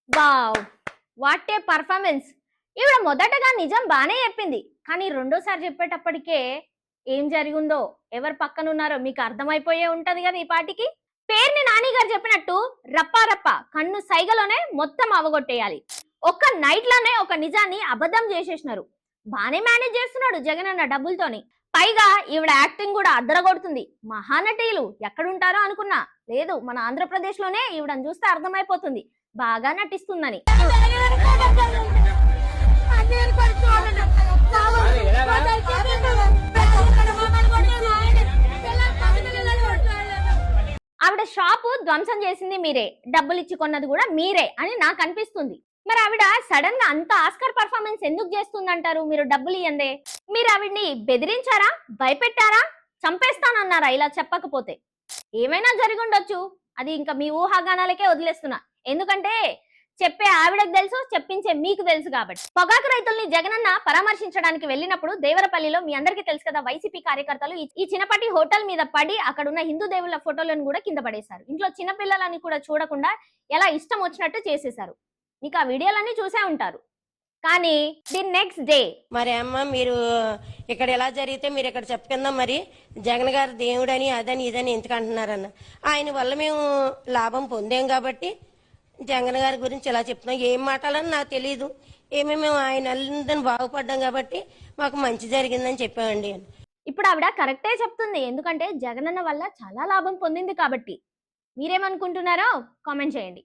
Wow! What a performance! ఈవిడ మొదటగా నిజం బానే చెప్పింది. కానీ రెండోసారి చెప్పేటప్పటికే ఏం జరిగిందో, ఎవరు పక్కనున్నారో మీకు అర్థమైపోయే ఉంటది కదా ఈ పాటికి. పేర్ని నాని గారు చెప్పినట్టు రప్పా రప్ప కన్ను సైగలోనే మొత్తం అవగొట్టేయాలి. ఒక్క నైట్ లోనే ఒక నిజాన్ని అబద్ధం చేసేసినారు. బానే మేనేజ్ చేస్తున్నాడు జగన్ అన్న డబ్బులతోని. పైగా ఈవిడ యాక్టింగ్ కూడా అద్దరగొడుతుంది. మహానటీలు ఎక్కడుంటారో అనుకున్నా, లేదు మన ఆంధ్రప్రదేశ్ లోనే ఈవిడని చూస్తే అర్థమైపోతుంది బాగా నటిస్తుందని. ఆవిడ షాపు ధ్వంసం చేసింది మీరే, డబ్బులు ఇచ్చి కొన్నది కూడా మీరే అని నాకు అనిపిస్తుంది. మరి ఆవిడ సడన్ గా అంత ఆస్కర్ పర్ఫార్మెన్స్ ఎందుకు చేస్తుందంటారు? మీరు డబ్బులు ఇయ్యందే. మీరు ఆవిడ్ని బెదిరించారా, భయపెట్టారా, చంపేస్తానన్నారా ఇలా చెప్పకపోతే? ఏమైనా జరిగి ఉండొచ్చు, అది ఇంకా మీ ఊహాగానాలకే వదిలేస్తున్నా. ఎందుకంటే చెప్పే ఆవిడకు తెలుసు, చెప్పించే మీకు తెలుసు కాబట్టి. పొగాకు రైతుల్ని జగనన్న పరామర్శించడానికి వెళ్ళినప్పుడు దేవరపల్లిలో మీ అందరికీ తెలుసు కదా, వైసీపీ కార్యకర్తలు ఈ చిన్నపాటి హోటల్ మీద పడి అక్కడున్న హిందూ దేవుళ్ళ ఫోటోలను కూడా కింద పడేశారు. ఇంట్లో చిన్నపిల్లలని కూడా చూడకుండా ఎలా ఇష్టం వచ్చినట్టు చేసేశారు. మీకు ఆ వీడియోలన్నీ చూసే ఉంటారు. కానీ ది నెక్స్ట్ డే మరి అమ్మ మీరు ఇక్కడ ఎలా జరిగితే మీరు ఇక్కడ చెప్పకుండా మరి జగన్ గారు దేవుడని అదని ఇదని ఎందుకు అంటున్నారన్న, ఆయన వల్ల మేము లాభం పొందాం కాబట్టి జగన్ గారి గురించి ఇలా చెప్తున్నాం. ఏం మాట్లాడాలని నాకు తెలియదు, మేము ఆయన అందరిని బాగుపడ్డాం కాబట్టి మాకు మంచి జరిగిందని చెప్పామండి. ఇప్పుడు ఆవిడ కరెక్టే చెప్తుంది, ఎందుకంటే జగనన్న వల్ల చాలా లాభం పొందింది కాబట్టి. మీరేమనుకుంటున్నారో కామెంట్ చేయండి.